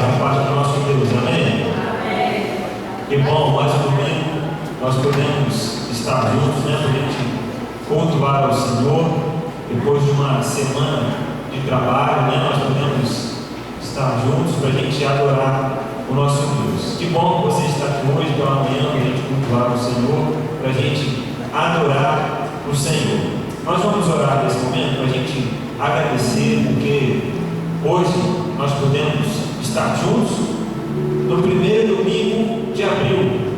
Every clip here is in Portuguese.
da parte do nosso Deus, amém? Que bom, mais um domingo nós podemos estar juntos, né? Para a gente cultuar ao Senhor, depois de uma semana de trabalho, né? Nós podemos estar juntos para a gente adorar o nosso Deus. Que bom que você está aqui hoje pela manhã para a gente cultuar o Senhor, para a gente adorar o Senhor. Nós vamos orar nesse momento para a gente agradecer, porque hoje nós podemos estar juntos no primeiro domingo de abril.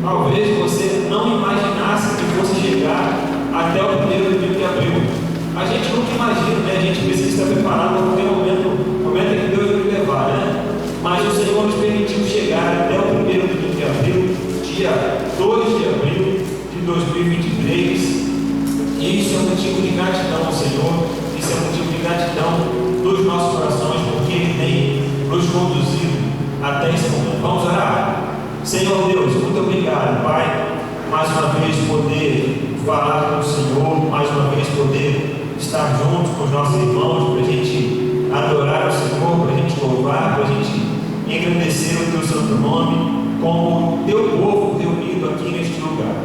Talvez você não imaginasse que fosse chegar até o primeiro domingo de abril. A gente nunca imagina, né? A gente precisa estar preparado para qualquer momento que Deus nos levar, né? Mas o Senhor nos permitiu chegar até o primeiro domingo de abril, dia 2 de abril de 2023. E isso é um motivo de gratidão ao Senhor, isso é um motivo de gratidão dos nossos corações, porque Ele tem nos conduzido até esse momento. Vamos orar? Senhor Deus, muito obrigado, Pai, mais uma vez poder falar com o Senhor, mais uma vez poder estar juntos com os nossos irmãos, para a gente adorar o Senhor, para a gente louvar, para a gente engrandecer o Teu santo nome, como Teu povo reunido aqui neste lugar.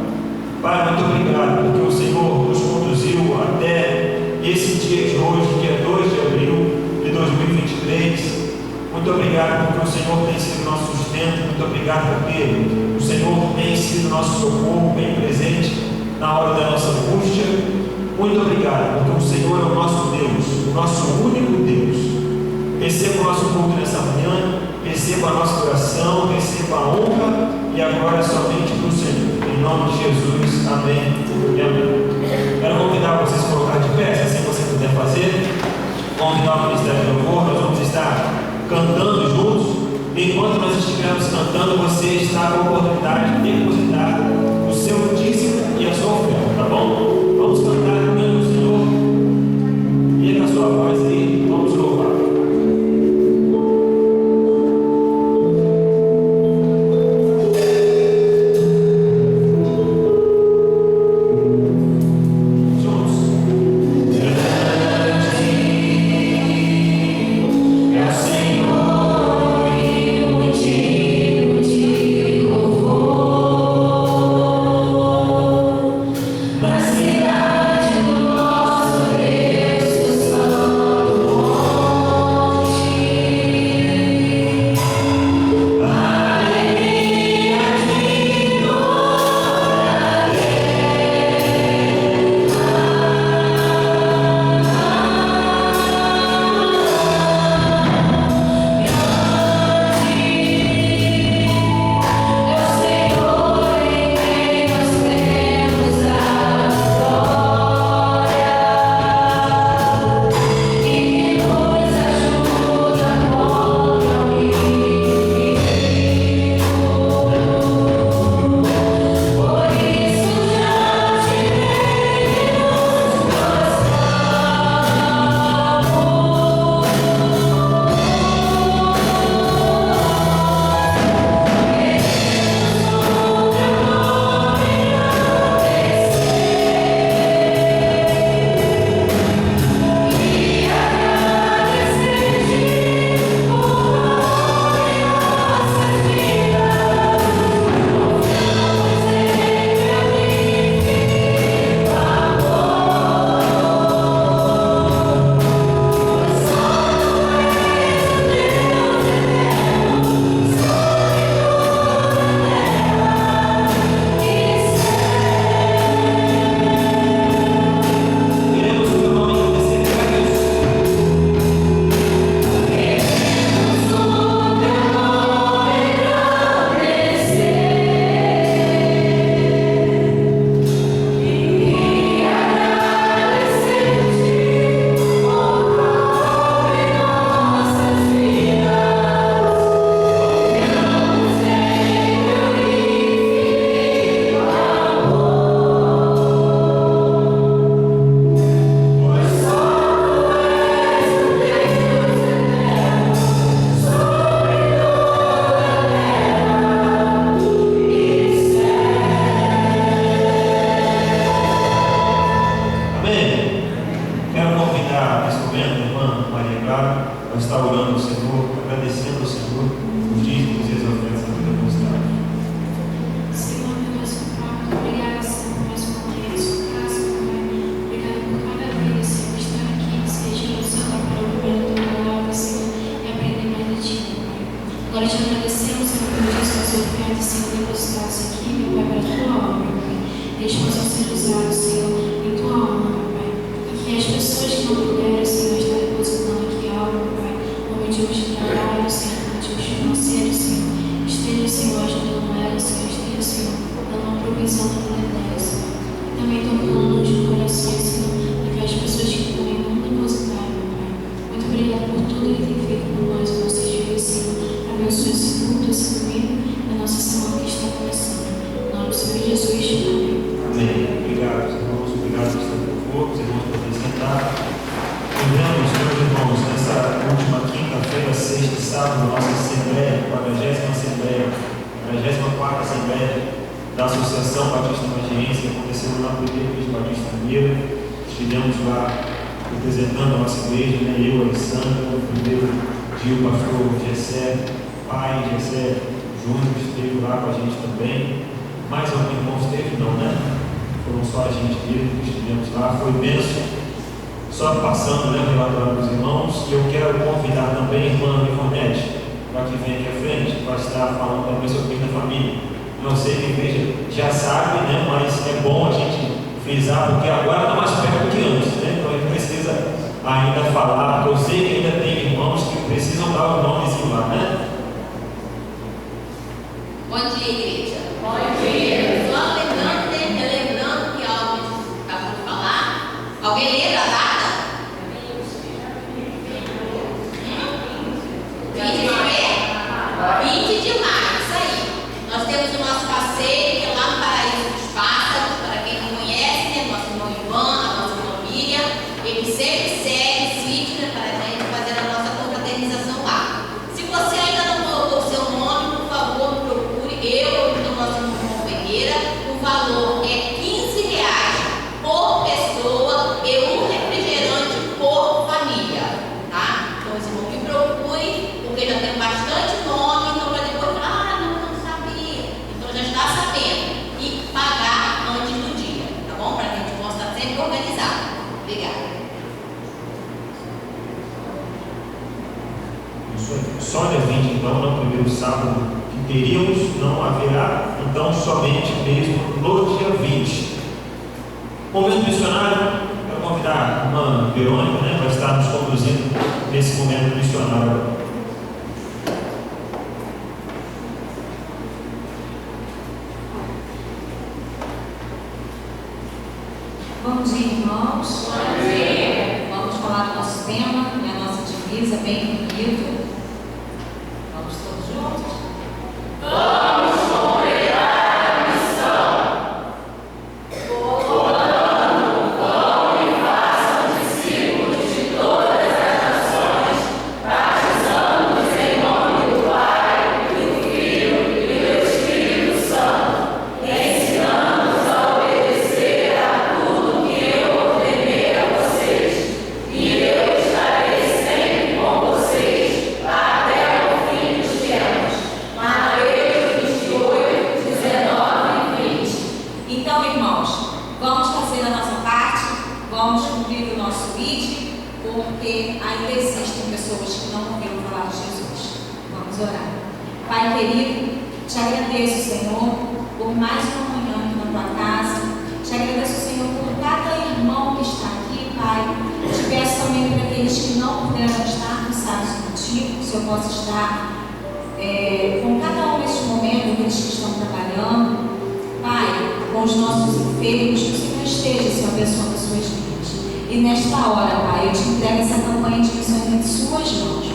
Pai, muito obrigado, porque o Senhor nos conduziu até esse dia de hoje, dia 2 de abril de 2023. Muito obrigado porque o Senhor tem sido nosso sustento. Muito obrigado porque o Senhor tem sido nosso socorro, bem presente na hora da nossa angústia. Muito obrigado porque o Senhor é o nosso Deus, o nosso único Deus. Receba o nosso culto nessa manhã, receba a nossa oração, receba a honra e a glória somente para o Senhor. Em nome de Jesus, amém e amém. Quero convidar vocês a colocar de pé, se assim você puder fazer. Convidar o Ministério do Louvor, nós vamos estar cantando juntos. Enquanto nós estivermos cantando, você está com a oportunidade de depositar o seu dízimo e a sua oferta, tá bom? Vamos cantar comigo o Senhor. E com a sua voz aí, vamos louvar. Senhor, e motivo de louvor. agradecendo ao Senhor os dízimos e as ofertas da vida demonstrada. Senhor, Deus, muito obrigada, Senhor, por mais uma vez, sua graça, Pai. Obrigada por cada vida, Senhor, estar aqui, seja Senhor, para ouvir a tua palavra, Senhor, e aprender mais de ti, Pai. Agora te agradecemos, Senhor, por isso que as ofertas, Senhor, depositadas aqui, meu Pai, para a tua obra, Pai. Deixa-nos ser usados, Senhor, em tua obra, Pai. E que as pessoas que não puderam, Senhor, estar depositando aqui algo, Pai, por motivos de trabalho, Senhor, por motivos financeiros, Senhor, esteja, Senhor, ajudando elas, Senhor, esteja, Senhor, dando uma provisão na vida delas, Senhor. E também tocando de corações, Senhor, daquelas pessoas que também não depositaram, Pai. Muito obrigada por tudo que tem feito por nós, os nossos dias, Senhor. Abençoe esse culto, esse domingo, a nossa semana que está começando. Em nome do Senhor Jesus, amém. Amém. Obrigado, irmãos. Obrigado por estar por os irmãos podem sentar. Lembramos, meus irmãos, nessa última quinta-feira, sexta e sábado, nossa Assembleia, 40ª Assembleia, 44ª Assembleia da Associação Batista Magiense, que aconteceu lá no Igreja Batista Mineira. Estivemos lá representando a nossa igreja, né? Eu, Alessandro, o primeiro dia o pastor Gessé, pai Gessé Júnior, esteve lá com a gente também. Mais algum irmão esteve? Não, né? Foram só a gente mesmo que estivemos lá, foi bênção. Só passando, né, relatório dos irmãos, e eu quero convidar também a irmã Ivonete, para que venha aqui à frente, para estar falando também sobre a família. Não sei que a igreja já sabe, né, mas é bom a gente frisar, porque agora está mais perto que antes, né? Então a gente precisa ainda falar, porque eu sei que ainda tem irmãos que precisam dar o nomezinho lá, né? Bom dia, igreja. Bom dia. Só relembrando que algo acabou de falar. Alguém lembra a data? 20 de maio, isso aí. Nós temos o nosso passeio, que é lá no Paraíso dos Pássaros, para quem não conhece, né? Nosso irmão Ivan, a nossa família, ele sempre segue esse vídeo, né, para a gente fazer a nossa confraternização lá. Se você ainda não colocou o seu nome, por favor, me procure, eu ou o nosso irmão Ferreira. O valor é R$15 por pessoa e um refrigerante por família, tá? Então, esse irmão me procure, porque já tem bastante nome, então para depois falar, não sabia. Então já está sabendo. E pagar antes do dia, tá bom? Para que a gente possa estar sempre organizado. Obrigada. Só dia 20, então, no primeiro sábado que teríamos, não haverá, então somente mesmo no dia 20. Momento missionário, eu vou convidar a irmã Verônica, né, vai estar nos conduzindo nesse momento missionário. Bom dia, irmãos. Bom dia. Vamos falar do nosso tema, a nossa divisa, bem bonita. Vamos todos juntos? Vamos completar a missão. Portanto, vão e façam discípulos de todas as nações, batizando-os em nome do Pai, do Filho e do Espírito Santo, ensinando-os a obedecer a tudo que eu ordenei a vocês. E eu estarei sempre com vocês até o fim dos tempos. Mateus 28, 19 e 20. Então, irmãos, vamos fazer a nossa parte, vamos cumprir o nosso ID, porque ainda existem pessoas que não ouviram falar de Jesus. Vamos orar. Pai querido, te agradeço, Senhor, por mais uma manhã aqui na tua casa. Te agradeço, Senhor, por cada irmão que está aqui, Pai. Te peço também para aqueles que não puderam estar cansados contigo, se eu possa estar com cada um neste momento, aqueles que estão trabalhando, Pai, com os nossos enfermos, que o Senhor esteja se abençoando as suas vidas. E nesta hora, Pai, eu te entrego essa campanha de missões em suas mãos,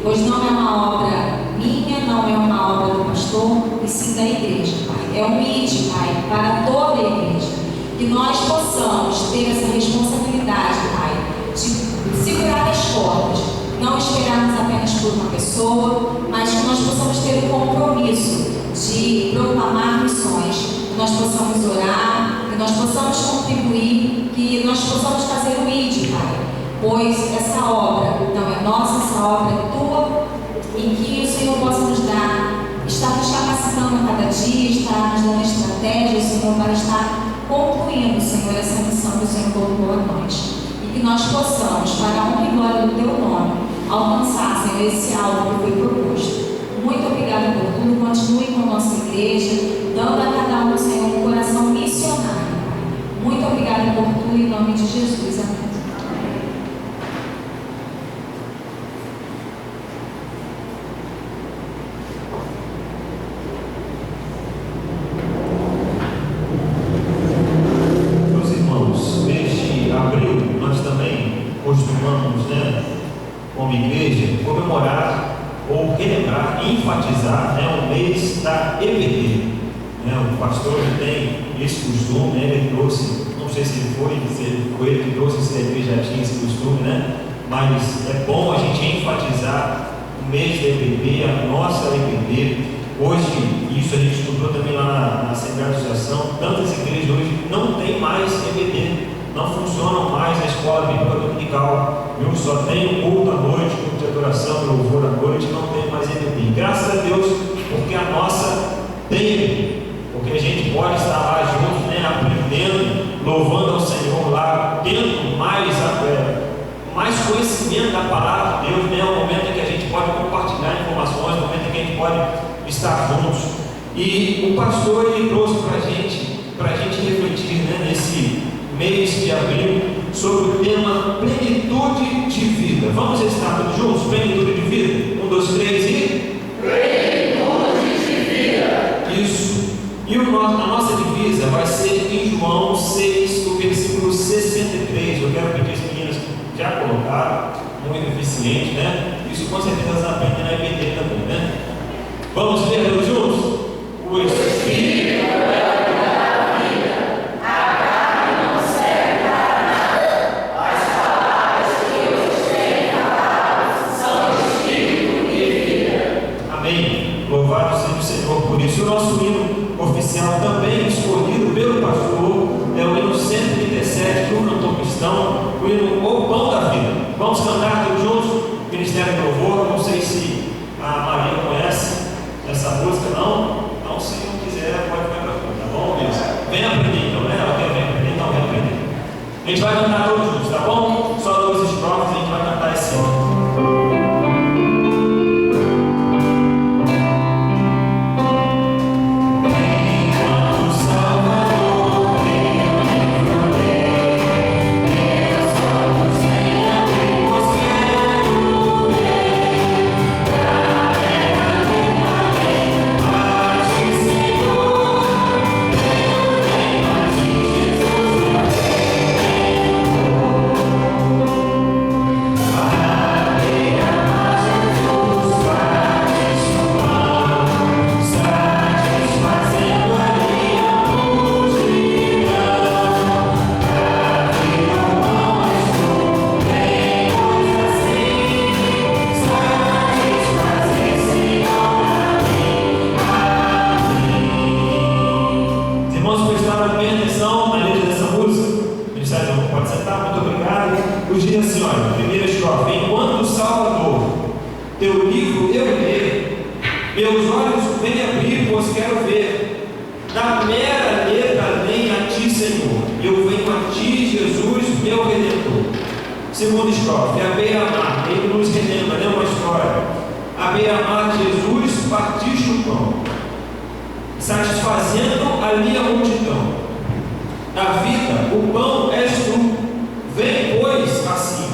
pois não é uma obra minha, não é uma obra do pastor, e sim da igreja, Pai. É um ID, Pai, para toda a igreja. Que nós possamos ter essa responsabilidade, Pai, de segurar as cordas, não esperarmos apenas por uma pessoa, mas que nós possamos ter o compromisso de proclamar missões, que nós possamos orar, que nós possamos contribuir, que nós possamos fazer o ID, Pai, pois essa obra não é nossa, essa obra é tua, em que o Senhor possa nos dar, estar nos capacitando a cada dia, estar nos dando estratégias, Senhor, para estar concluindo, Senhor, essa missão que o Senhor colocou a nós. E que nós possamos, para a honra e glória do Teu nome, alcançar, Senhor, esse alvo que foi proposto. Muito obrigada por tudo. Continue com a nossa igreja, dando a cada um, Senhor, um coração missionário. Muito obrigada por tudo, em nome de Jesus. Amém. Meus irmãos, mês de abril, nós também costumamos, como igreja, comemorar ou relembrar, enfatizar, o mês da EBD. O pastor tem esse costume, ele trouxe, não sei se foi ele que trouxe, se a igreja já tinha esse costume, mas é bom a gente enfatizar o mês da EBD, a nossa EBD. Hoje, isso a gente estudou também lá na Assembleia de Associação, tantas igrejas hoje não tem mais EBD, não funcionam mais a escola bíblica dominical, só tem o culto à noite, culto de adoração, louvor à noite, não tem mais EBD. Graças a Deus, porque a nossa tem EBD, porque a gente pode estar lá juntos, aprendendo, louvando ao Senhor lá, tendo mais conhecimento da palavra de Deus, o momento em que a gente pode compartilhar informações, o momento em que a gente pode estar juntos. E o pastor ele trouxe para a gente refletir nesse mês de abril sobre o tema plenitude de vida. Vamos estar todos juntos? Plenitude de vida? 1, 2, 3 e... Plenitude de vida! Isso. E a nossa divisa vai ser em João 6, o versículo 63. Eu quero pedir as meninas que já colocaram, muito eficiente, Isso com certeza aprendem na EBD também, Vamos ler todos juntos? O Espírito louvado seja o Senhor por isso. O nosso hino oficial, também escolhido pelo pastor, é o hino 137 do cantor cristão, o hino O Pão da Vida. Vamos cantar todos juntos? Ministério do Louvor. Não sei se a Maria conhece essa música, não? Então, se não quiser, pode ficar tranquilo, tá bom? Vem aprender então, Ela quer vir aprender, então vem aprender. A gente vai cantar todos juntos, tá bom? Só 2 estrofes, a gente vai cantar esse hino. Segunda estrofe, a beira-mar, ele nos relembra, uma história. A beira-mar de Jesus partiste o pão, satisfazendo ali a multidão. Da vida, o pão és tu, vem, pois, assim,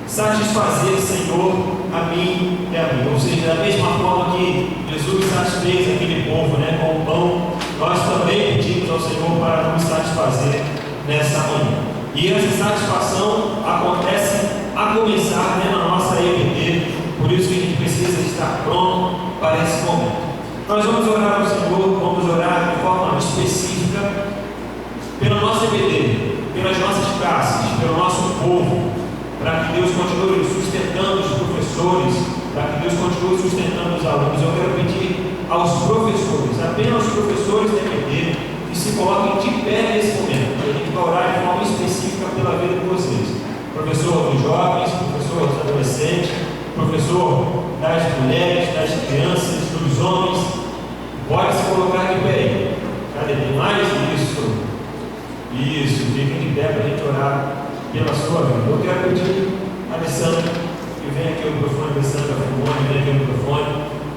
satisfazer, Senhor, a mim e a mim. Ou seja, da mesma forma que Jesus satisfez aquele povo com o pão, nós também pedimos ao Senhor para nos satisfazer nessa manhã. E essa satisfação acontece a começar na nossa EBD, por isso que a gente precisa estar pronto para esse momento. Nós vamos orar ao Senhor, vamos orar de forma específica pela nossa EBD, pelas nossas classes, pelo nosso povo, para que Deus continue sustentando os professores, para que Deus continue sustentando os alunos. Eu quero pedir aos professores, apenas os professores da EBD, que se coloquem de pé nesse momento. A gente vai orar de forma específica pela vida de vocês. Professor dos jovens, professor dos adolescentes, professor das mulheres, das crianças, dos homens. Pode se colocar de pé aí. Cadê? Tem mais? Isso, fiquem de pé para a gente orar pela sua vida. Eu quero pedir a Alessandra que venha aqui ao microfone, Alessandra Fumone, venha aqui ao microfone,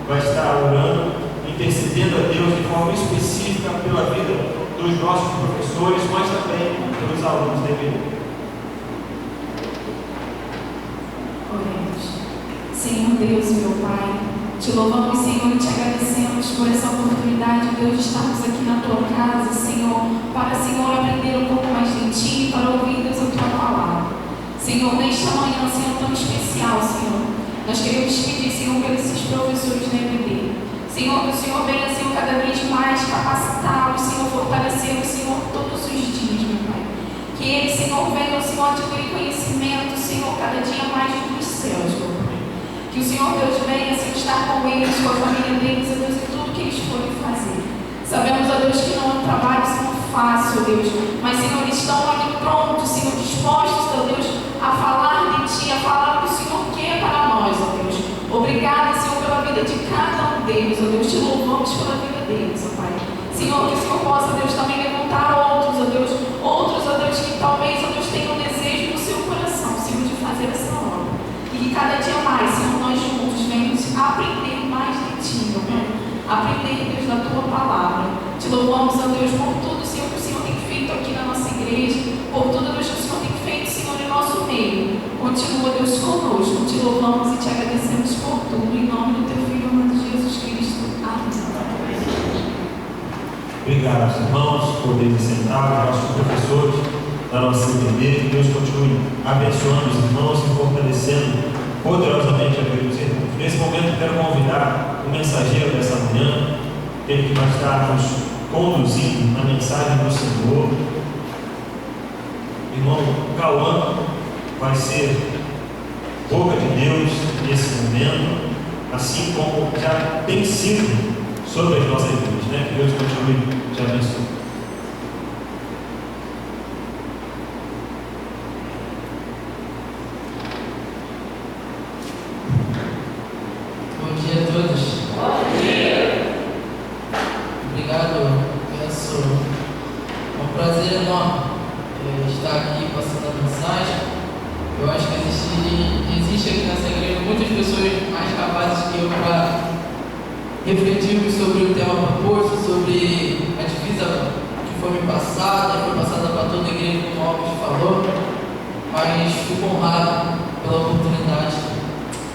vai estar orando, intercedendo a Deus de forma específica pela vida dos nossos professores, mas também pelos alunos da igreja. Oremos. Senhor Deus, meu Pai, te louvamos, Senhor, e te agradecemos por essa oportunidade, Deus, de estarmos aqui na tua casa, Senhor, para, Senhor, aprender um pouco mais de ti, para ouvir, Deus, a tua palavra. Senhor, nesta manhã, Senhor, tão especial, Senhor, nós queremos pedir, Senhor, por esses professores da EBD. Senhor, que o Senhor venha, Senhor, cada vez mais capacitá-los, Senhor, fortalecê-los, Senhor, todos os dias, meu Pai. Que eles, Senhor, venham, Senhor, adquirir conhecimento, Senhor, cada dia mais dos céus, meu Pai. Que o Senhor, Deus, venha, Senhor, estar com eles, com a família deles, a Deus, em tudo que eles forem fazer. Sabemos, ó Deus, que não é um trabalho, Senhor, fácil, ó Deus, mas, Senhor, eles estão ali prontos, Senhor, dispostos, ó Deus, a falar de Ti, a falar o que o Senhor quer para nós, ó Deus. Obrigada, Senhor, pela vida de cada um deles, ó Deus, te louvamos pela vida deles, ó Pai. Senhor, que o Senhor possa, Deus, também levantar outros, ó Deus, que talvez, ó Deus, tenham um desejo no seu coração, Senhor, de fazer essa obra. E que cada dia mais, Senhor, nós juntos venhamos aprender mais de Ti, meu Pai. Aprender, Deus, da Tua palavra. Te louvamos, ó Deus, por tudo, Senhor, que o Senhor tem feito aqui na nossa igreja, por tudo, Deus, que o Senhor tem feito, Senhor, em nosso meio. Continua, Deus, conosco. Te louvamos e te agradecemos por tudo. Em nome do Teu Filho amado Jesus Cristo. Amém. Obrigado, irmãos, por poderem sentar, nossos professores da nossa igreja. Que Deus continue abençoando os irmãos e fortalecendo poderosamente a vida dos irmãos. Nesse momento, eu quero convidar o mensageiro dessa manhã, ele que vai estar nos conduzindo na mensagem do Senhor. O irmão Cauã vai ser boca de Deus nesse momento, assim como já tem sido sobre as nossas vidas, né? Que Deus continue te abençoando. Bom dia a todos. Bom dia. Obrigado, penso. É um prazer enorme estar aqui passando a mensagem. Eu acho que existe aqui nessa igreja muitas pessoas mais capazes que eu para refletirmos sobre o tema proposto, sobre a divisa que foi me passada, foi passada para toda a igreja, como o Alves falou, mas fico honrado pela oportunidade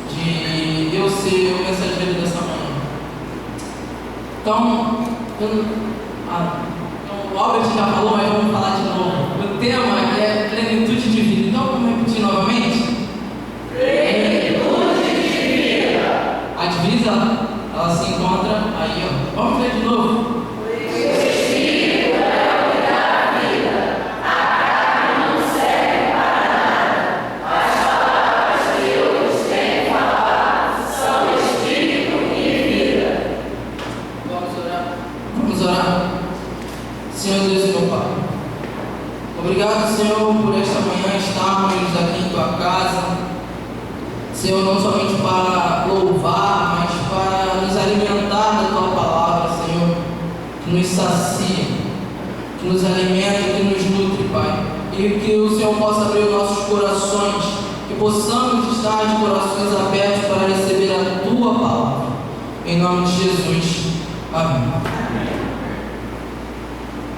de eu ser o mensageiro dessa manhã. Então, o Albert já falou, mas vamos falar de novo. O tema é plenitude de vida. Então, vamos repetir novamente? Plenitude de vida. A divisa, ela se encontra aí, ó. Vamos ver de novo. O Espírito é o que dá vida. A carne não serve para nada. As palavras que os têm falado são Espírito e vida. Vamos orar. Vamos orar. Senhor Deus e meu Pai, obrigado, Senhor, por esta manhã estarmos aqui em Tua casa, Senhor, não somente para louvar, mas para nos alimentar da Tua palavra, Senhor, que nos sacia, que nos alimenta, que nos nutre, Pai, e que o Senhor possa abrir os nossos corações, que possamos estar de corações abertos para receber a Tua palavra, em nome de Jesus, amém.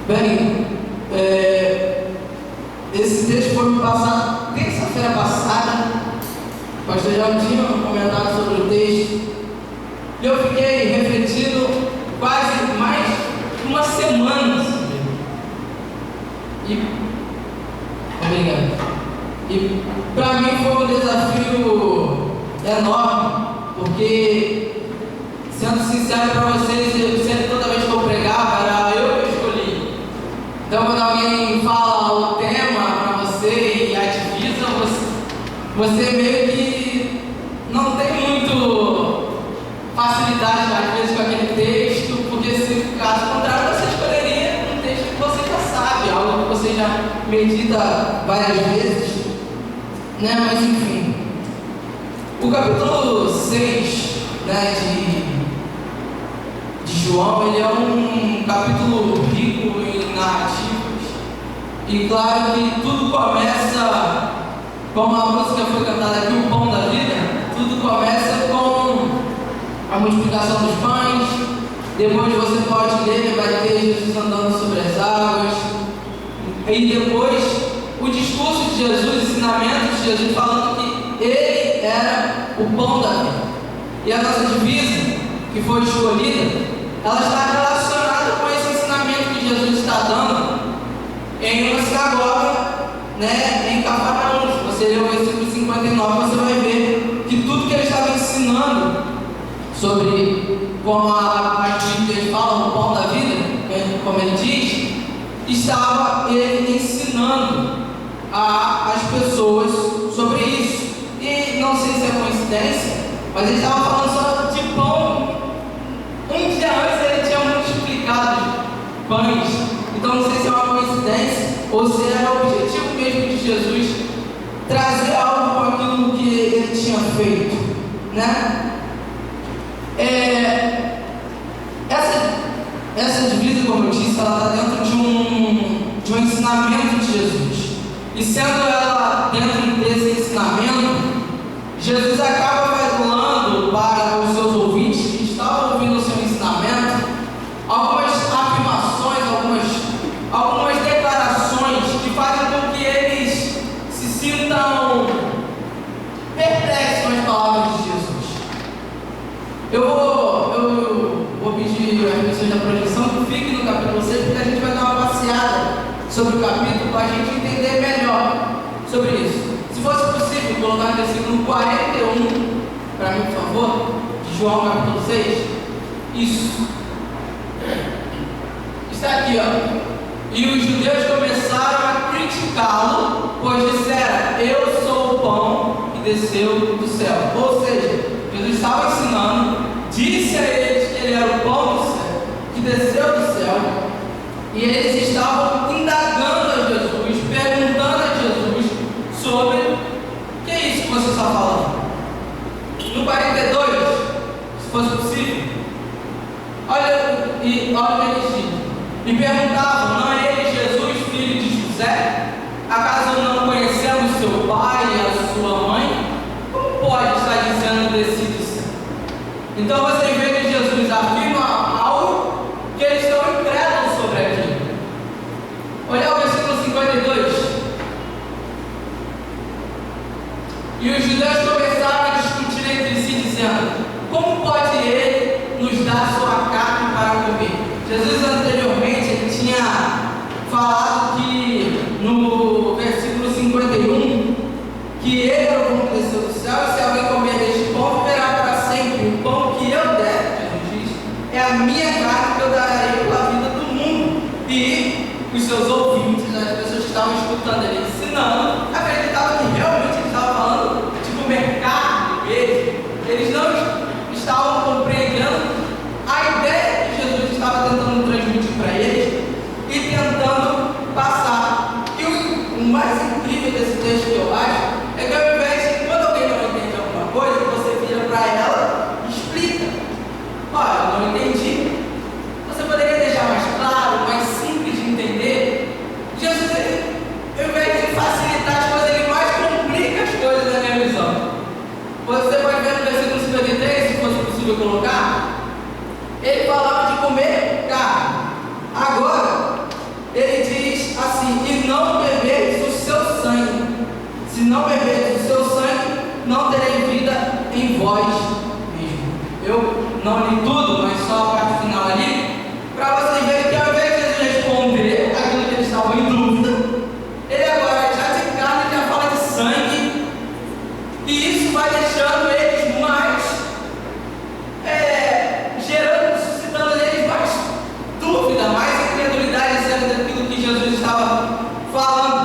Bem, esse texto foi me passado terça-feira passada. O pastor já tinha comentado sobre o texto. E eu fiquei refletindo quase mais de uma semana. Obrigado. E para mim foi um desafio enorme, porque, sendo sincero para vocês, sempre toda vez que eu pregava, era eu que escolhi. Então, quando alguém fala o tema para você e a divisa, você meio que não tem muito facilidade, às vezes, com aquele texto, porque, se caso contrário, você escolheria um texto que você já sabe, algo que você já medita várias vezes, né? Mas, enfim, o capítulo 6 né, de João, ele é um capítulo rico em narrativas. E claro que tudo começa, como a música foi cantada aqui, o pão da vida, tudo começa com a multiplicação dos pães. Depois você pode ler, vai ter Jesus andando sobre as águas. E depois o discurso de Jesus, o ensinamento de Jesus falando que ele era o pão da vida. E a nossa divisa, que foi escolhida, ela está relacionada com esse ensinamento que Jesus está dando em uma sinagoga, né, em Cafarnaum. Se você ler o versículo 59, você vai ver que tudo que ele estava ensinando sobre, como as Bíblias falam, o pão da vida, como ele diz, estava ele ensinando as pessoas sobre isso. E não sei se é coincidência, mas ele estava falando só de pão. Um dia antes ele tinha multiplicado pães. Então não sei se é uma coincidência ou se era o objetivo mesmo de Jesus trazer algo com aquilo que ele tinha feito, né? Essa divisa, como eu disse, ela está dentro de um ensinamento de Jesus. E sendo ela dentro desse ensinamento, Jesus acaba falando para os seus ouvintes que estavam ouvindo o seu ensinamento algumas afirmações, algumas declarações que fazem com que eles se sintam perplexos com as palavras de Jesus. Eu vou pedir às pessoas da projeção que fiquem no capítulo 6, porque a gente vai dar uma passeada sobre o capítulo para a gente entender melhor sobre isso. Se fosse possível, colocar no versículo 41, para mim, por favor, de João capítulo 6. Isso. Está aqui, ó. E os judeus começaram a criticá-lo, pois disseram: eu sou o pão que desceu do céu. Ou seja, Jesus estava ensinando, disse a eles que ele era o pão do céu, que desceu do céu, e eles estavam indagando a Jesus, perguntando a Jesus sobre o que é isso que você está falando. No 42, se fosse possível, olha o que eles dizem. E perguntavam: não é ele Jesus, filho de José? Acaso não conhecemos seu pai e a sua mãe? Como pode estar dizendo descido do céu? Então você vê que Jesus afirma algo que eles estão incrédulos sobre aquilo. Olha o versículo 52. E os judeus começaram a discutir entre si, dizendo: como pode ele nos dar sua carne para comer? Jesus anteriormente ele tinha falado que no versículo 51 que ele era o pão que desceu do céu, e se alguém comer deste pão viverá para sempre. O pão que eu der, Jesus diz, é a minha carne que eu darei pela vida do mundo. E os seus ouvintes, as pessoas que estavam escutando ele ensinando, acreditavam que realmente ele estava falando de comer carne mesmo. Eles não estavam compreendendo a ideia que Jesus estava tentando transmitir para eles e tentando passar. E o mais incrível desse texto que eu acho é que, ao invés de, quando alguém não entende alguma coisa, você vira para ela e explica: olha, eu não entendi. Você poderia deixar mais claro, mais simples de entender? Jesus, ao invés de facilitar as coisas, ele mais complica as coisas na minha visão. Você pode ver no versículo 53, se fosse possível colocar, ele falava de comer carne. Agora, ele diz assim: e não bebeis o seu sangue. Se não bebeis o seu sangue, não terei vida em vós mesmo. Eu não li tudo, mas só a parte final ali, para vocês verem que, ao invés de Jesus responder aquilo que eles estavam em dúvida, ele agora, já de carne, já fala de sangue, e isso vai deixando eles mais suscitando neles mais dúvida, mais incredulidade acerca daquilo que Jesus estava falando.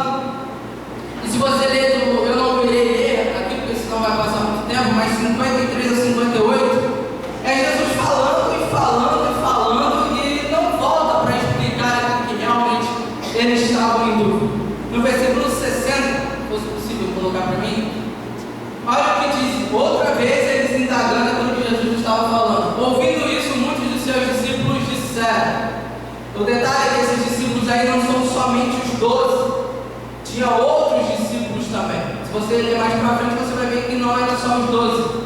O detalhe é que esses discípulos aí não são somente os 12, tinha outros discípulos também. Se você ler mais para frente, você vai ver que não eram só os 12.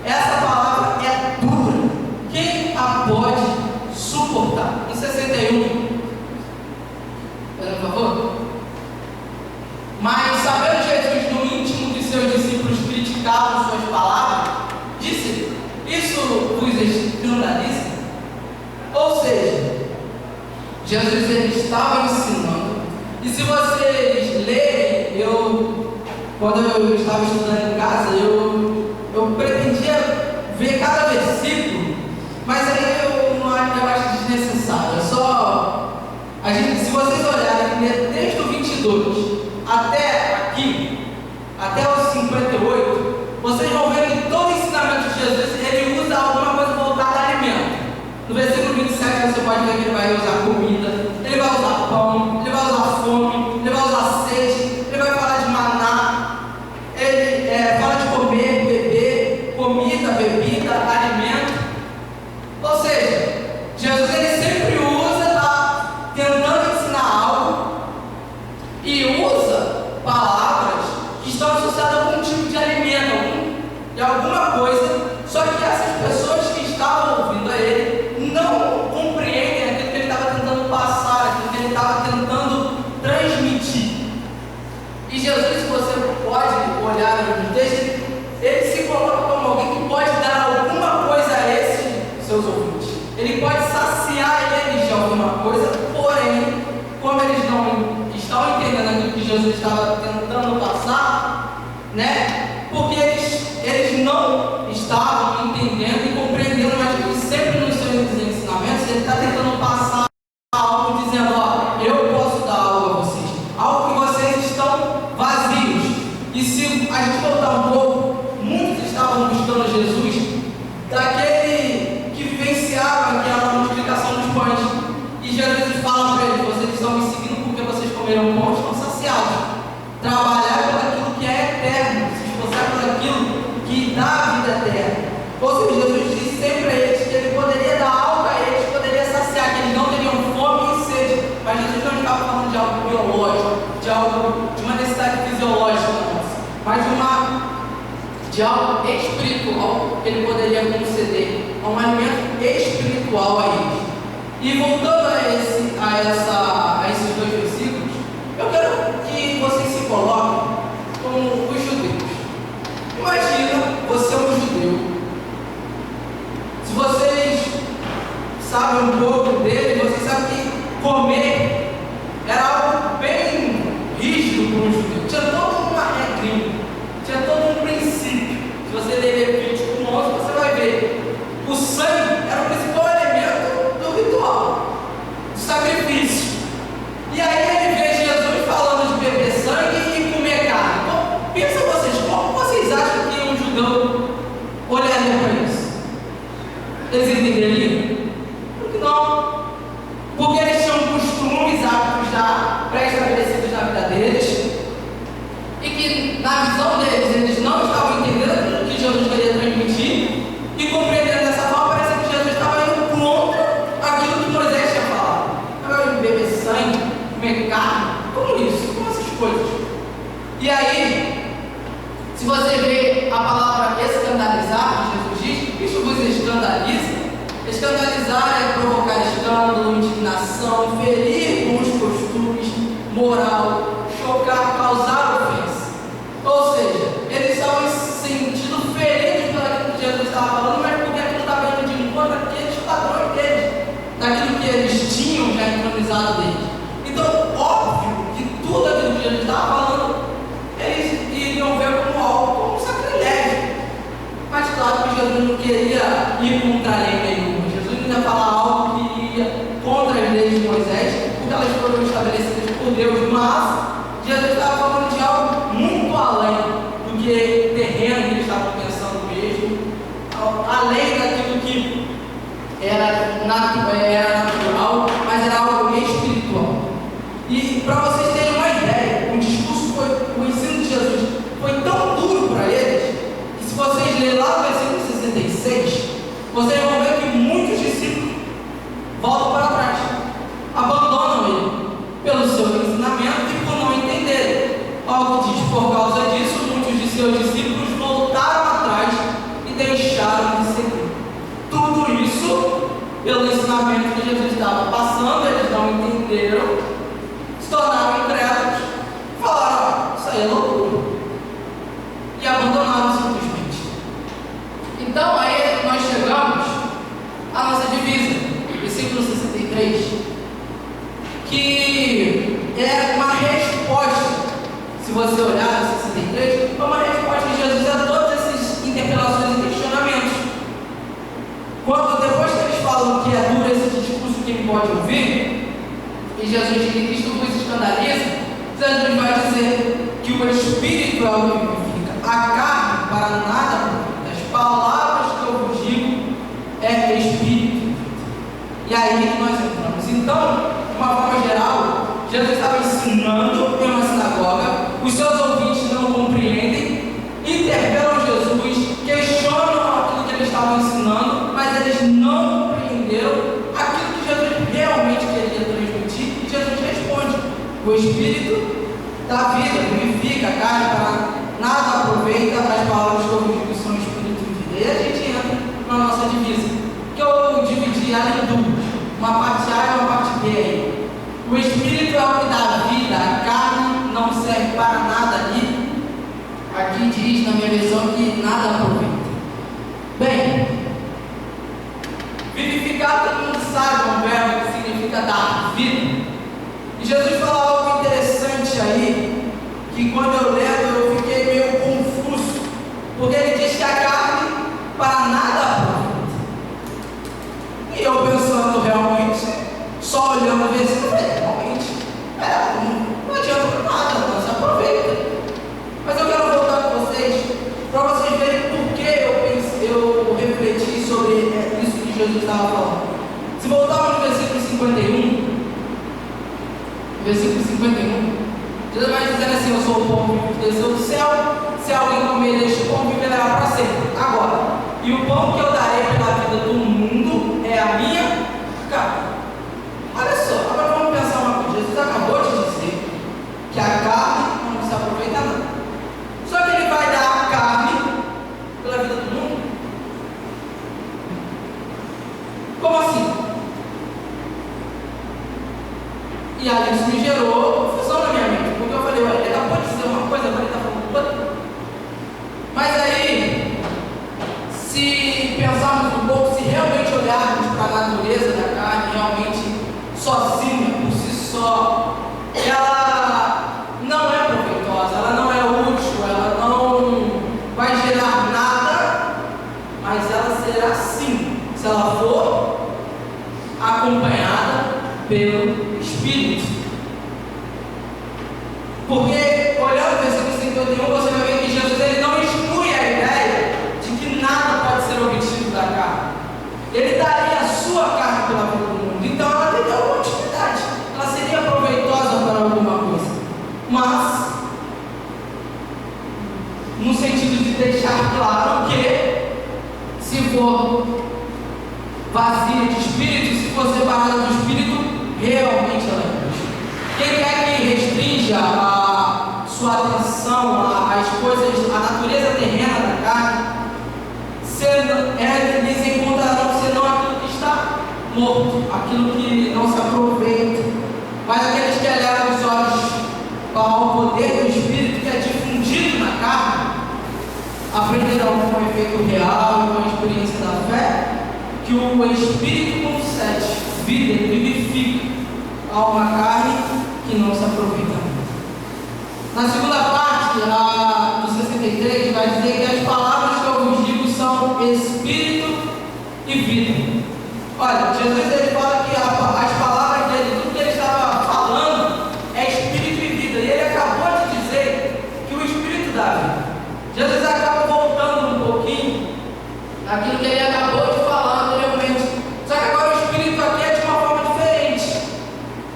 Essa palavra é dura. Quem a pode suportar? Em 61, por favor. Mas sabendo Jesus no íntimo de seus discípulos criticavam suas palavras, disse: isso vos escandaliza? Ou seja, Jesus ele estava ensinando. E se vocês lerem, quando eu estava estudando em casa, eu pretendia ver cada versículo, mas aí eu acho desnecessário. É só se vocês olharem desde o 22 até aqui, até os 58, vocês vão ver que todo o ensinamento de Jesus ele usa alguma coisa voltada a alimento. No versículo 27 você pode ver que ele vai usar comida, ele vai usar pão, ele vai usar fome, ele vai usar sede, ele vai falar de maná, ele fala de comer, beber, comida, bebida, alimento. Ou seja, Jesus ele sempre está tentando ensinar algo e usa palavras que estão associadas a algum tipo de alimento, de alguma coisa, só que essas pessoas que estavam ouvindo a ele não compreendem aquilo que ele estava tentando passar, aquilo que ele estava tentando transmitir. E Jesus, se você pode olhar no texto, ele se coloca como alguém que pode dar alguma coisa a esses seus ouvintes. Ele pode saciar eles de alguma coisa, porém, como eles não estão entendendo aquilo que Jesus estava tentando passar, né? Porque eles não estavam entendendo e compreendendo, mas que sempre nos seus ensinamentos ele está tentando passar algo dizendo: ó, eu posso dar algo a vocês, algo que vocês estão vazios. E se a gente voltar um pouco, muitos estavam buscando Jesus daquele que vivenciava aquela multiplicação dos pães. E Jesus fala para eles: vocês estão me seguindo porque vocês comeram pão e estão saciados. Trabalhar por aquilo que é eterno, se esforçar por aquilo que dá a vida eterna. Ou seja, Jesus disse sempre a eles que ele poderia dar algo a eles, poderia saciar, que eles não teriam fome e sede. Mas Jesus não estava falando de algo biológico, de uma necessidade fisiológica nossa, mas de algo espiritual que ele poderia conceder, um alimento espiritual a eles. E voltando a esses dois versículos, eu quero que vocês se coloquem como os judeus. Imagina, você é um judeu. Se vocês sabem um pouco dele, vocês sabem que comer era algo bem rígido para um judeu. Tinha toda uma regrinha, tinha todo um princípio. Se você ler Levítico 11, você vai ver. O sangue era o principal elemento do ritual, do sacrifício. E aí ele vê Jesus falando de beber sangue e comer carne. Então, pensa vocês, como vocês acham que um judeu olharia para isso? Eles entenderiam? Porque não. Porque eles tinham costumes, hábitos já pré-estabelecidos na vida deles, e que na visão deles, eles não estavam entendendo aquilo que Jesus queria transmitir, e compreendendo dessa forma, parece que Jesus estava indo contra aquilo que Moisés tinha falado. Beber sangue, comer carne, como isso? Como essas coisas? E aí, se você vê a palavra escandalizar, que Jesus diz, isso vos escandaliza? Escandalizar é provocar escândalo, indignação, ferir com os costumes, moral, chocar, causar ofensa. Ou seja, eles estavam se sentindo feridos por aquilo que Jesus estava falando, mas porque aquilo estava indo de encontro àqueles padrões deles, daquilo que eles tinham já entronizado deles. Então, óbvio que tudo aquilo que Jesus estava falando, eles iriam ver como algo, como um sacrilégio. Mas claro que Jesus não queria ir contra a lei nenhuma. Jesus não ia falar algo que ia contra as leis de Moisés, porque elas foram estabelecidas por Deus, mas Jesus estava falando de algo muito além do que terreno que eles estavam pensando mesmo, além daquilo que era natural, mas era algo espiritual. E para vocês terem uma ideia, o ensino de Jesus foi tão duro para eles, que se vocês lerem lá no versículo 66, vocês vão ver que muitos discípulos voltam para trás. A pelo ensinamento que Jesus estava passando, eles não entenderam, se tornaram incrédulos, falaram: isso aí é loucura, e abandonaram simplesmente. Então aí nós chegamos à nossa divisa, versículo 63, que é uma resposta. Se você olhar no 63, é uma resposta de Jesus a todas essas interpelações e questionamentos. Quando depois que eles falam que é duro esse discurso, quem pode ouvir, e Jesus diz que Cristo vos escandaliza, Jesus vai dizer que o Espírito é o que vivifica, a carne para nada, as palavras que eu vos digo é Espírito. E aí nós entramos. Então, de uma forma geral, Jesus estava ensinando em uma sinagoga, os seus ouvintes não compreendem, interpelam Jesus, questionam aquilo que ele estava ensinando, mas eles não compreenderam aquilo que Jesus realmente queria transmitir, e Jesus responde: o Espírito da vida vivifica, a carne para nada aproveita, as palavras que eu digo são Espírito e vida. E a gente entra na nossa divisa, que eu dividi ela em duas, uma parte A e uma parte B aí. O Espírito é o que dá vida, a carne não serve para nada ali. Aqui diz na minha versão que nada aproveita. Bem, vivificar, todo mundo sabe, é um verbo que significa dar vida. E Jesus fala algo interessante aí, que quando eu lendo eu fiquei meio confuso, porque ele diz que a carne para nada aproveita. E eu pensando realmente, só olhando o versículo, realmente, não adianta nada, não se aproveita. Mas eu quero voltar com vocês, para vocês verem por que eu refleti sobre isso que Jesus estava falando. Se voltarmos no versículo 51, Jesus vai dizendo assim: eu sou o pão que desceu do céu, se alguém comer deste pão, viverá para sempre. Agora, e o pão que eu darei pela vida do mundo é a minha carne. Olha só, agora vamos pensar uma coisa. Jesus acabou de dizer que a carne não se aproveita nada. Só que ele vai dar a carne pela vida do mundo? Como assim? E aí isso me gerou confusão na minha mente, porque eu falei: olha, ele acabou de dizer uma coisa, agora ele está falando outra. Mas aí, se pensarmos um pouco, se realmente olharmos para a natureza da carne, realmente sozinha, por si só, ela não é proveitosa, ela não é útil, ela não vai gerar nada, mas ela será sim, se ela for acompanhada pelo Espírito. Porque, olhando o versículo 51, você vai ver que Jesus ele não exclui a ideia de que nada pode ser obtido da carne. Ele daria a sua carne pela vida do mundo, então ela teria alguma utilidade, ela seria proveitosa para alguma coisa, mas no sentido de deixar claro que, se for vazia de espírito, se for separada do espírito, realmente ela é justa. Quem quer que restrinja a sua atenção às coisas, à natureza terrena da carne, eles encontrarão senão aquilo que está morto, aquilo que não se aproveita. Mas aqueles que elevam os olhos ao poder do Espírito que é difundido na carne, aprenderão com o efeito real e com a experiência da fé que o Espírito concede vida e vivifica a uma carne que não se aproveita. Na segunda parte do 63 vai dizer que as palavras que eu vos digo são Espírito e vida. Olha, Jesus ele fala que as palavras dele, tudo que ele estava falando é Espírito e vida, e ele acabou de dizer que o Espírito dá vida. Jesus acaba voltando um pouquinho daquilo que ele acabou de falar anteriormente. Só que agora o Espírito aqui é de uma forma diferente.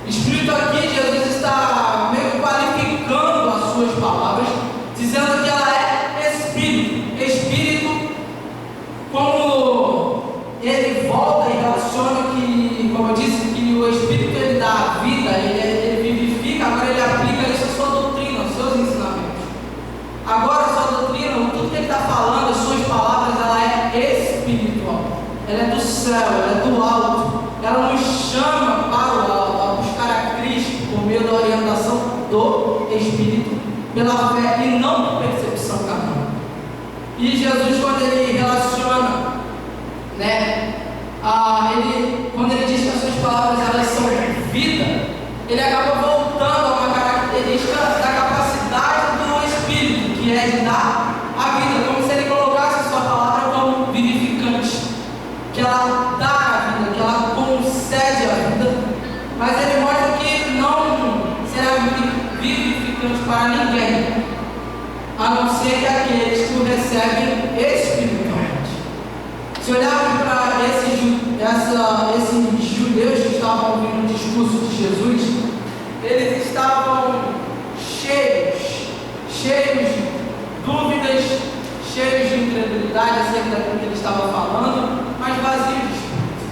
O Espírito aqui, Jesus está meio que qualificando as suas palavras, dizendo que ela é Espírito. Espírito, como ele volta e relaciona que, como eu disse, que o Espírito ele dá a vida, ele vivifica, agora ele aplica isso à sua doutrina, aos seus ensinamentos. Agora a sua doutrina, tudo que ele está falando, as suas palavras, ela é espiritual. Ela é do céu, ela é do alto. e não por percepção carnal. E Jesus, quando ele relaciona, né, quando ele diz que as suas palavras elas são vida, ele acaba voltando a uma característica da capacidade do Espírito, que é de dar a vida, como se ele colocasse a sua palavra como vivificante, que ela dá a vida, que ela concede a vida, mas ele mostra que não será vivificante para ninguém, a não ser que aqueles que o recebem espiritualmente. Se olharmos para esses judeus que estavam ouvindo o discurso de Jesus, eles estavam cheios de dúvidas, cheios de incredulidade acerca daquilo que ele estava falando, mas vazios de espírito.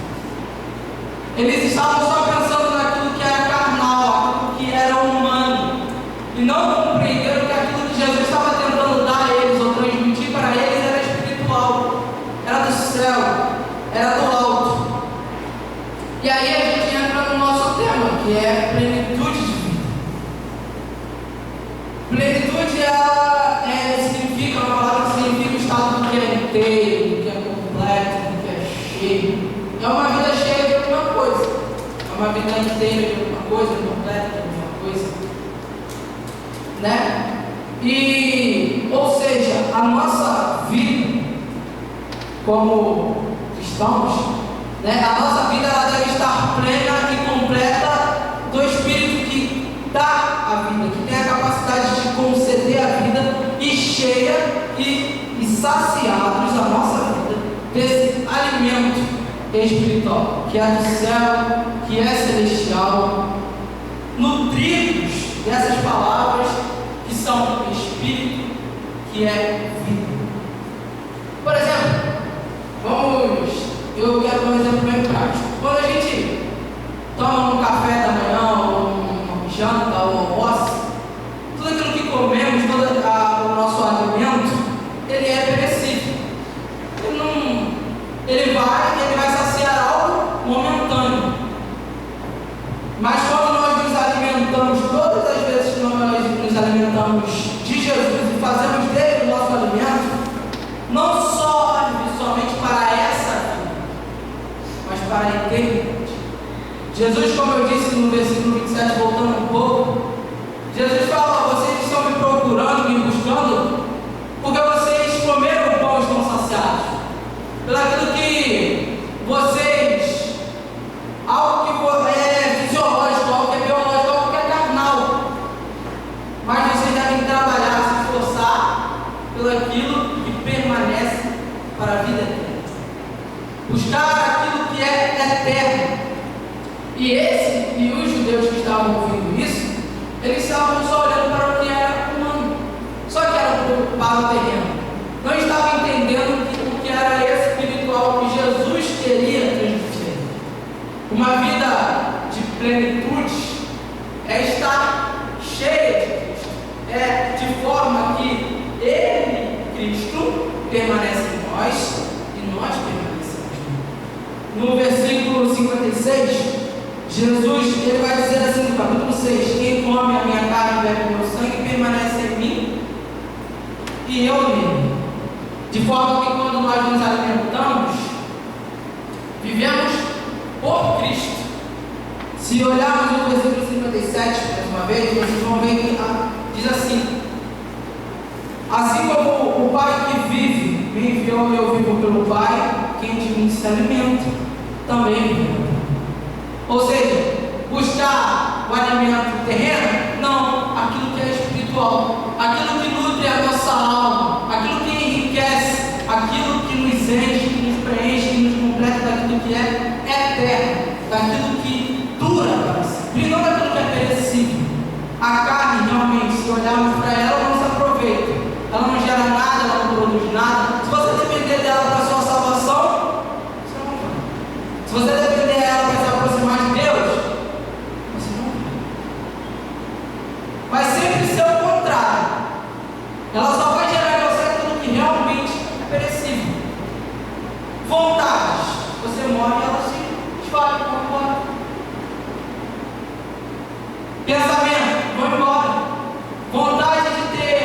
Eles estavam só pensando naquilo que era carnal, aquilo que era humano, e não compreenderam que aquilo que Jesus estava tentando dar a eles ou transmitir para eles era espiritual, era do céu, era do alto. E aí a gente entra no nosso tema, que é plenitude de vida. Plenitude significa uma palavra que significa o estado do que é inteiro, do que é completo, do que é cheio. É uma vida cheia de alguma coisa. É uma vida inteira de alguma coisa, completa de alguma coisa. Né? Ou seja, a nossa vida como cristãos, né? A nossa vida ela deve estar plena e completa do Espírito que dá a vida, que tem a capacidade de conceder a vida e cheia e saciados a nossa vida desse alimento espiritual, que é do céu, que é celestial, nutridos dessas palavras que são Espírito, que é vida. Por exemplo, eu quero dar um exemplo bem prático. Quando a gente toma um café da manhã, ou uma janta, ou um almoço, tudo aquilo que comemos, todo o nosso alimento, ele é perecível. Ele vai saciar algo momentâneo. Mas quando nós nos alimentamos, todas as vezes que nós nos alimentamos de Jesus e fazemos dele o nosso alimento, não só somente para essa vida, mas para a eternidade. Jesus, como eu disse no versículo 27, voltando um pouco, Jesus fala: vocês estão me procurando, me buscando, porque vocês comeram o pão e estão saciados. Pelo aquilo que vocês, algo que é fisiológico, algo que é biológico, algo que é carnal, mas vocês devem trabalhar, se esforçar pelo aquilo que permanece para a vida eterna. Buscar aquilo que é eterno. E os judeus que estavam ouvindo isso, eles estavam só olhando para o que era humano, só que era para o terreno. Não estavam entendendo o que era espiritual, que Jesus queria transmitir. Uma vida de plenitude é estar cheia de Cristo, é de forma que Ele, Cristo, permanece em nós e nós permanecemos nele. No versículo 56, Jesus ele vai dizer assim no capítulo 6: quem come a minha carne e bebe o meu sangue permanece em mim e eu nele. De forma que quando nós nos alimentamos, vivemos por Cristo. Se olharmos no versículo 57, mais uma vez, vocês vão ver que diz assim: assim como o Pai que vive me enviou e eu vivo pelo Pai, quem de mim se alimenta, também vive. Ou seja, buscar o alimento terreno? Não, aquilo que é espiritual, aquilo que nutre a nossa alma, aquilo que enriquece, aquilo que nos enche, que nos preenche, que nos completa daquilo que é eterno, daquilo que dura para sempre, e não daquilo que é perecível. A carne, realmente, se olharmos para ela, ela não se aproveita, ela não gera nada, ela não produz nada. Se você depender dela para a sua salvação, você não vai. Se você depender dela para se aproximar de Deus, você não vai. Vai sempre ser o contrário. Ela só vai gerar em você aquilo que realmente é perecível. Vontades, você morre e ela se desfaz, vai embora. Pensamento, vai embora. Vontade de ter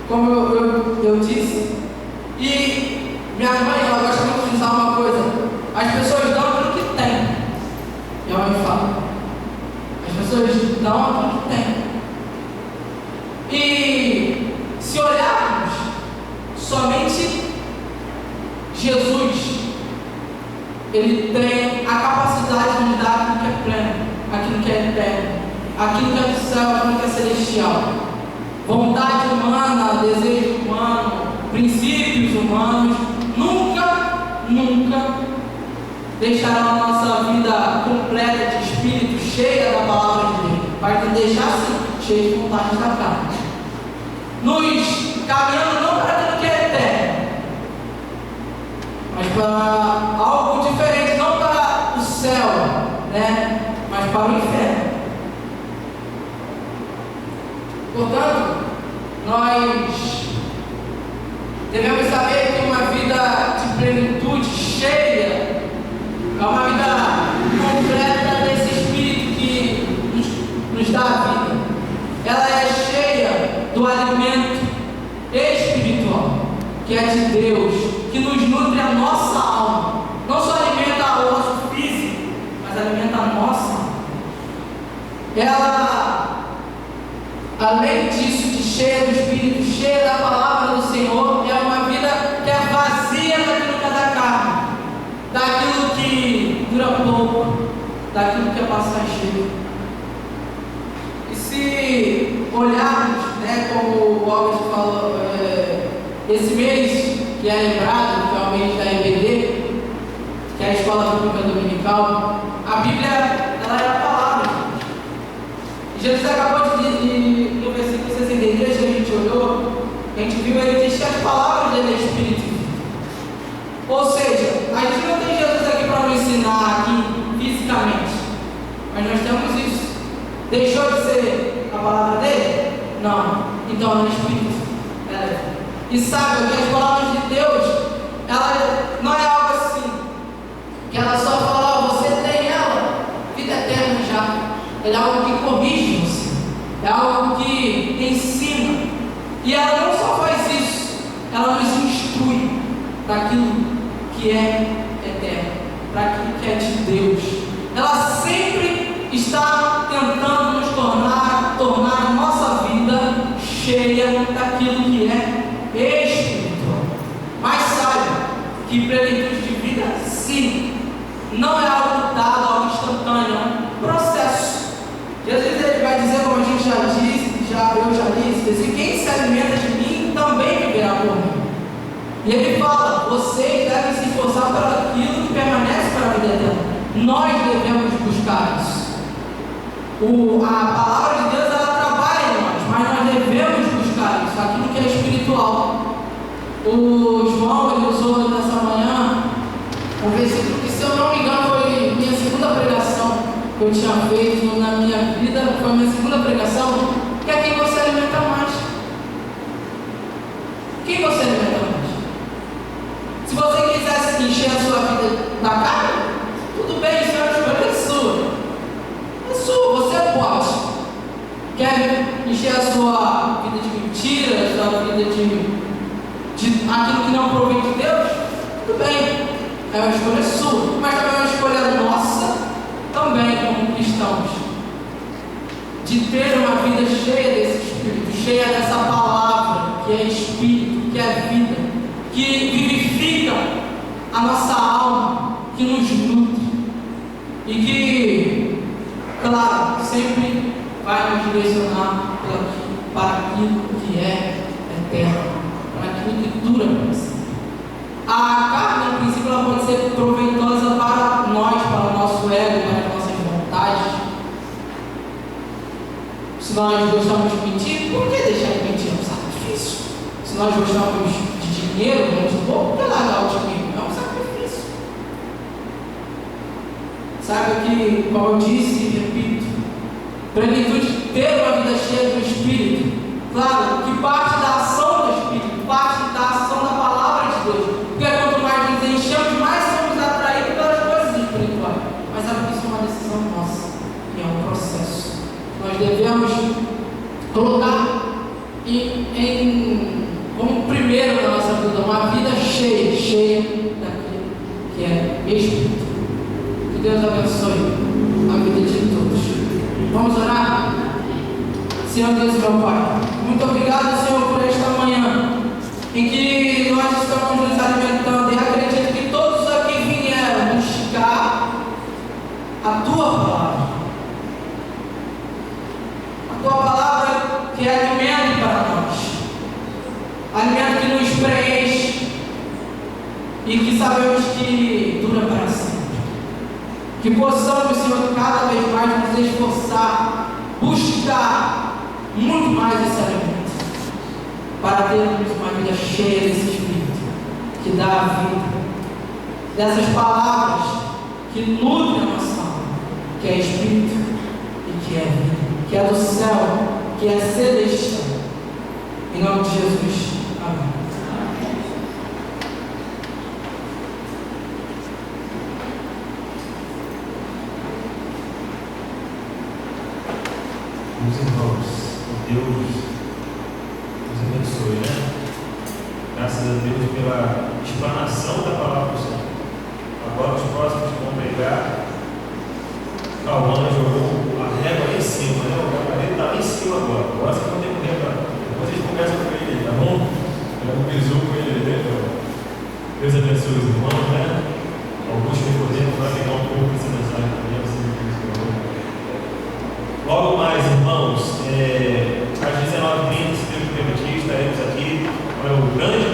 como eu disse. E minha mãe, ela gosta muito de usar uma coisa: as pessoas dão aquilo que têm. Minha mãe fala: as pessoas dão aquilo que têm. E se olharmos somente Jesus, Ele tem a capacidade de nos dar aquilo que é pleno, aquilo que é eterno, aquilo que é do céu, aquilo que é celestial. Vontade humana, desejo humano, princípios humanos, nunca deixarão a nossa vida completa de espírito, cheia da palavra de Deus. Vai nos deixar assim, cheio de vontade da carne. Nos caminhando não para aquilo que é eterno, mas para algo diferente, não para o céu, né? Mas para o inferno. Portanto, nós devemos saber que uma vida de plenitude, cheia, é uma vida completa desse Espírito que nos dá a vida. Ela é cheia do alimento espiritual, que é de Deus, que nos nutre a nossa alma. Não só alimenta o nosso físico, mas alimenta a nossa alma. Ela, além disso, de cheia do Espírito, cheia da palavra do Senhor, é uma vida que é vazia daquilo que é da carne, daquilo que dura pouco, daquilo que é passageiro. E se olharmos, né, como o August falou, esse mês que é lembrado, que é o mês da EBD, que é a Escola Bíblica Dominical, a Bíblia, ela é a palavra. Jesus acabou de no versículo 63 que a gente olhou, a gente viu, ele diz que as palavras dele é Espírito e vida. Ou seja, a gente não tem Jesus aqui para nos ensinar aqui fisicamente, mas nós temos isso. Deixou de ser a palavra dele? Não. Então não é Espírito. E sabe que as palavras de Deus, ela não é algo assim, que ela só fala: oh, você tem ela, vida eterna já. Ela é algo que corrige você, é algo que ensina. E ela não só faz isso, ela nos instrui para aquilo que é eterno, para aquilo que é de Deus. Ela sempre está tentando nos tornar nossa vida cheia daquilo que é espiritual. Mas saiba que plenitude de vida, sim, não é algo dado, algo instantâneo, é um processo. Jesus, ele vai dizer, como a gente já disse, eu já disse, quem se alimenta de mim também viverá por mim. E ele fala: vocês devem se esforçar para aquilo que permanece para a vida eterna. Nós devemos buscar isso. A palavra de Deus, ela trabalha em nós, mas nós devemos buscar isso, aquilo que é espiritual. O João, ele usou nessa manhã um versículo que, se eu não me engano, foi minha segunda pregação que eu tinha feito na minha vida, foi a minha segunda pregação, que é quem você alimenta mais. Quem você alimenta mais? Se você quisesse encher a sua vida da carne, tudo bem, isso é uma escolha sua. É sua, você pode. Quer encher a sua vida de mentira, a sua vida de aquilo que não provém de Deus? Tudo bem, é uma escolha sua, mas também é uma escolha nossa, também como cristãos, de ter uma vida cheia desse Espírito, cheia dessa palavra que é Espírito, que é vida, que vivifica a nossa alma, que nos nutre e que, claro, sempre vai nos direcionar para aquilo que é eterno, para aquilo que dura para sempre. A carne, em princípio, ela pode ser proveitosa para nós, para o nosso ego, para as nossas vontades. Se nós gostamos de mentir, por que deixar de mentir? É um sacrifício. Se nós gostamos de dinheiro, vamos supor, por que largar o dinheiro? É um sacrifício. Sabe que, como eu disse e repito, plenitude, ter uma vida cheia do Espírito, claro, que parte da ação do Espírito, parte da ação da palavra de Deus. Porque quanto mais nos enchemos, mais somos atraídos pelas coisas espirituais. Mas sabe que isso é uma decisão nossa, e é um processo. Nós devemos colocar em cheia daquilo que é Espírito. Que Deus abençoe a vida de todos. Vamos orar? Senhor Deus e meu Pai, muito obrigado, Senhor, por esta manhã em que nós estamos nos alimentando, e acredito que todos aqui vieram buscar a Tua Palavra. A Tua Palavra que é alimento para nós, alimento que nos preenche e que sabemos que dura para sempre. Que possamos, Senhor, cada vez mais nos esforçar, buscar muito mais esse alimento, para termos uma vida cheia desse Espírito, que dá a vida, dessas palavras que nutrem a nossa alma, que é Espírito e que é vida, que é do céu, que é celestial. Em nome de Jesus, amém. Meus irmãos, Deus nos abençoe, né? Graças a Deus pela explanação da palavra do Senhor. Agora os próximos que vão pregar, Cauã jogou a régua lá em cima, né? O gabarito está lá em cima agora. Agora vocês vão ter que régua. Depois vocês conversam com ele, tá bom? Eu pisou com ele, né? Deus abençoe os irmãos, né? Augusto Nicodemo vai pegar um pouco dessa mensagem também. Logo mais, irmãos, às 19h30, se Deus permitir, estaremos aqui para o grande